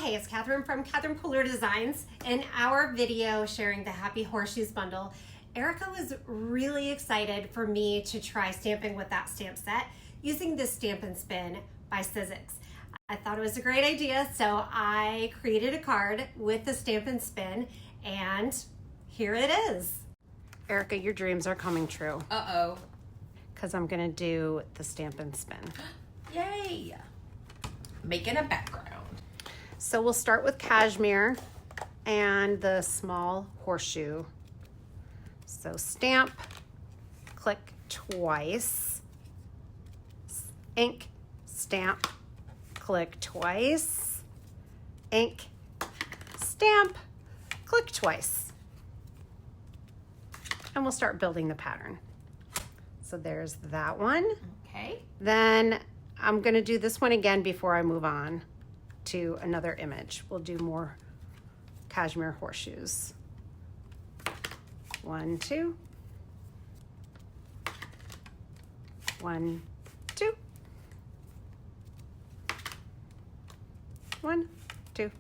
Hey, it's Catherine from Catherine Pooler Designs. In our video sharing the Happy Horseshoes bundle, Erica was really excited for me to try stamping with that stamp set using this Stamp and Spin by Sizzix. I thought it was a great idea, so I created a card with the Stamp and Spin, and here it is. Erica, your dreams are coming true. Uh-oh. Because I'm gonna do the Stamp and Spin. Yay! Making a background. So we'll start with cashmere and the small horseshoe. So stamp, click twice, ink, stamp, click twice, ink, stamp, click twice. And we'll start building the pattern. So there's that one. Okay. Then I'm gonna do this one again before I move on to another image. We'll do more cashmere horseshoes. 1, 2. 1, 2. 1, 2.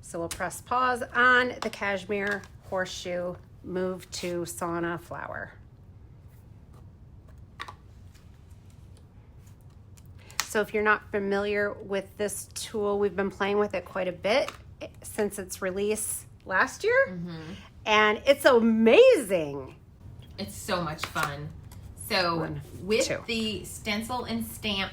So we'll press pause on the cashmere horseshoe, move to Sauna flower. So if you're not familiar with this tool, we've been playing with it quite a bit since its release last year. And it's amazing. It's so much fun. So 1, with 2. the stencil and stamp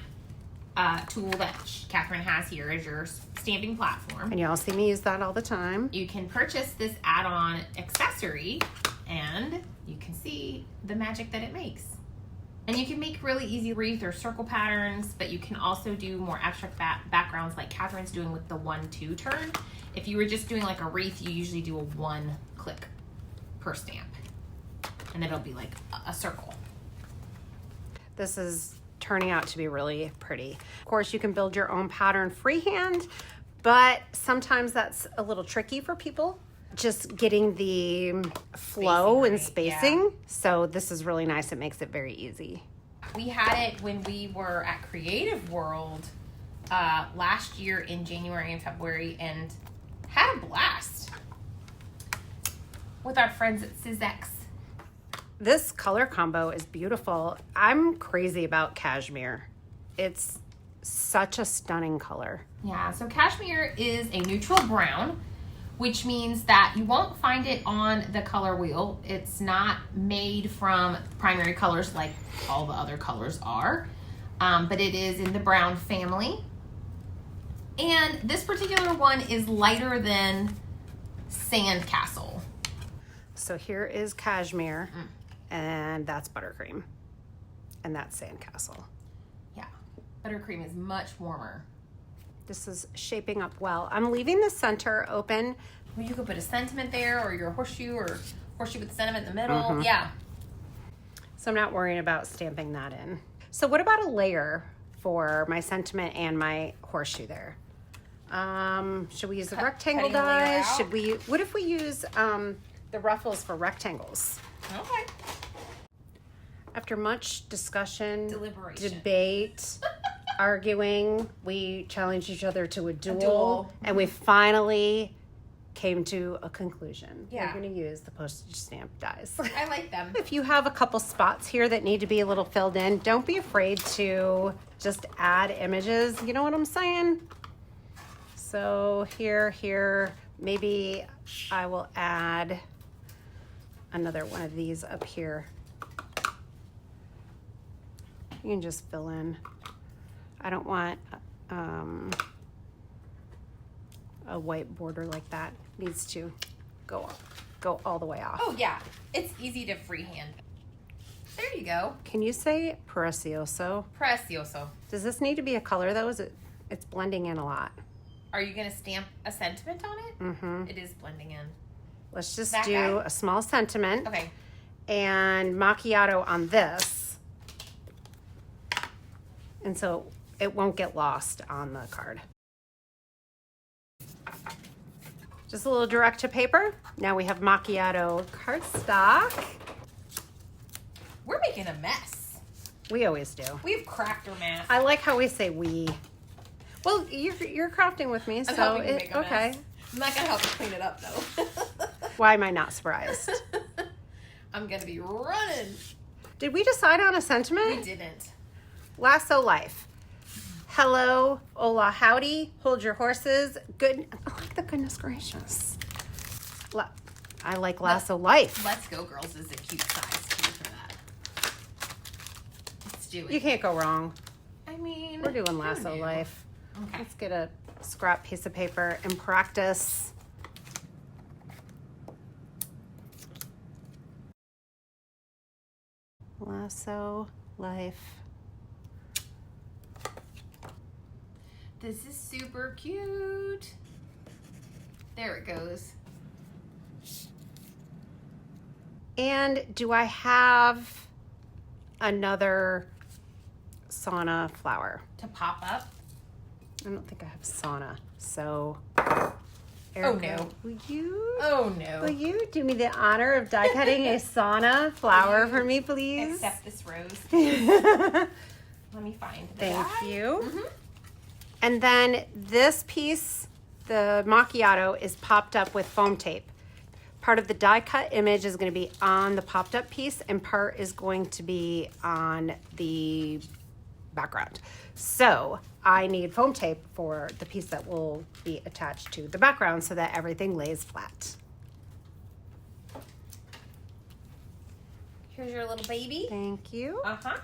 tool that Catherine has here as your stamping platform, And y'all see me use that all the time. you can purchase this add-on accessory and you can see the magic that it makes. And you can make really easy wreath or circle patterns, but you can also do more abstract backgrounds like Catherine's doing with the 1-2 turn. If you were just doing like a wreath, you usually do a 1 click per stamp. And it'll be like a circle. This is turning out to be really pretty. Of course, you can build your own pattern freehand, but sometimes that's a little tricky for people. Just getting the flow and spacing. Yeah. So this is really nice. It makes it very easy. We had it when we were at Creative World last year in January and February and had a blast with our friends at Sizzix. This color combo is beautiful. I'm crazy about cashmere. It's such a stunning color. Yeah, so cashmere is a neutral brown, which means that you won't find it on the color wheel. It's not made from primary colors like all the other colors are, but it is in the brown family. And this particular one is lighter than Sandcastle. So here is cashmere, and that's buttercream, and that's Sandcastle. Yeah, buttercream is much warmer. This is shaping up well. I'm leaving the center open. Well, you could put a sentiment there, or your horseshoe, or horseshoe with the sentiment in the middle. Yeah. So I'm not worrying about stamping that in. So what about a layer for my sentiment and my horseshoe there? Should we use the rectangle cutting the layer dies? out? Should we? What if we use the ruffles for rectangles? Okay. After much discussion, Deliberation. debate, arguing, we challenged each other to a duel, duel. and we finally came to a conclusion. Yeah. We're going to use the postage stamp dies. I like them. If you have a couple spots here that need to be a little filled in, don't be afraid to just add images. You know what I'm saying? So here, maybe I will add another one of these up here. You can just fill in. I don't want a white border like that. It needs to go all the way off. Oh, yeah. It's easy to freehand. There you go. Can you say precioso? Precioso. Does this need to be a color though? It's blending in a lot. Are you going to stamp a sentiment on it? Mm-hmm. It is blending in. Let's just That do guy? a small sentiment Okay. and macchiato on this. And so it won't get lost on the card. Just a little direct to paper. Now we have macchiato cardstock. We're making a mess. We always do. We've cracked our math. I like how we say we. Well, you're crafting with me, I'm so helping you make a okay. mess. I'm not gonna help you clean it up though. Why am I not surprised? I'm gonna be running. Did we decide on a sentiment? We didn't. Lasso Life. Hello, hola, howdy, hold your horses. Good. Oh, the goodness gracious. I like Lasso Life. Let's Go Girls is a cute size too for that. Let's do it. You can't go wrong. I mean, We're doing who Lasso knew? Life. Okay. Let's get a scrap piece of paper and practice. Lasso Life. This is super cute. There it goes. And do I have another sauna flower? To pop up. I don't think I have sauna. So, Oh, Erica, no. Will Oh you do me the honor of die cutting a sauna flower for me, please? Accept this rose. Let me find the Thank die. you. Mhm. And then this piece, the macchiato, is popped up with foam tape. Part of the die cut image is going to be on the popped up piece and part is going to be on the background. So I need foam tape for the piece that will be attached to the background so that everything lays flat. Here's your little baby. Thank you. Uh-huh.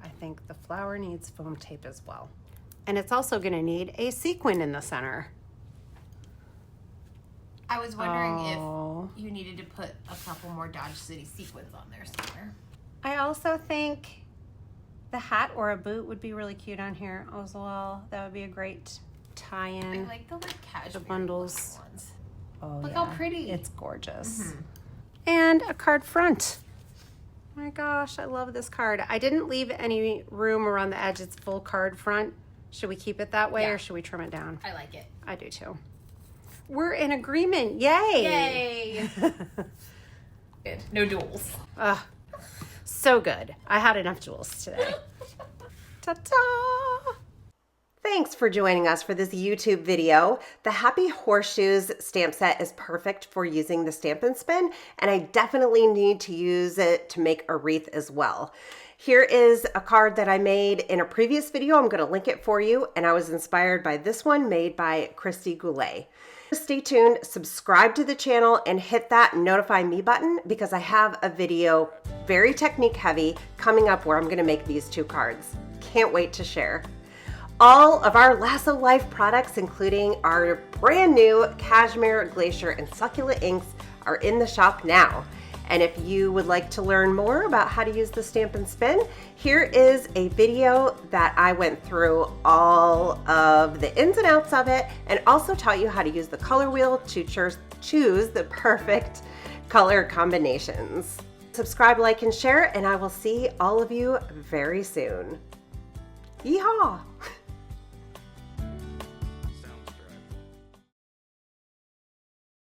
I think the flower needs foam tape as well. And it's also going to need a sequin in the center. I was wondering Oh. if you needed to put a couple more Dodge City sequins on there somewhere. I also think the hat or a boot would be really cute on here as well. That would be a great tie-in. I like the like cashmere bundles. ones. Oh, Look how pretty. It's gorgeous. Mhm. And a card front. My gosh, I love this card. I didn't leave any room around the edge. It's full card front. Should we keep it that way Yeah. or should we trim it down? I like it. I do too. We're in agreement. Yay! Yay! Good. No duels. So good. I had enough jewels today. Ta-ta! Thanks for joining us for this YouTube video. The Happy Horseshoes stamp set is perfect for using the Stamp and Spin, and I definitely need to use it to make a wreath as well. Here is a card that I made in a previous video. I'm going to link it for you, and I was inspired by this one made by Christy Goulet. Stay tuned, subscribe to the channel, and hit that notify me button because I have a video, very technique heavy, coming up where I'm going to make these two cards. Can't wait to share. All of our Lasso Life products, including our brand new Cashmere, Glacier, and Succulent inks, are in the shop now. And if you would like to learn more about how to use the Stamp and Spin, here is a video that I went through all of the ins and outs of it and also taught you how to use the color wheel to choose the perfect color combinations. Subscribe, like, and share, and I will see all of you very soon. Yeehaw!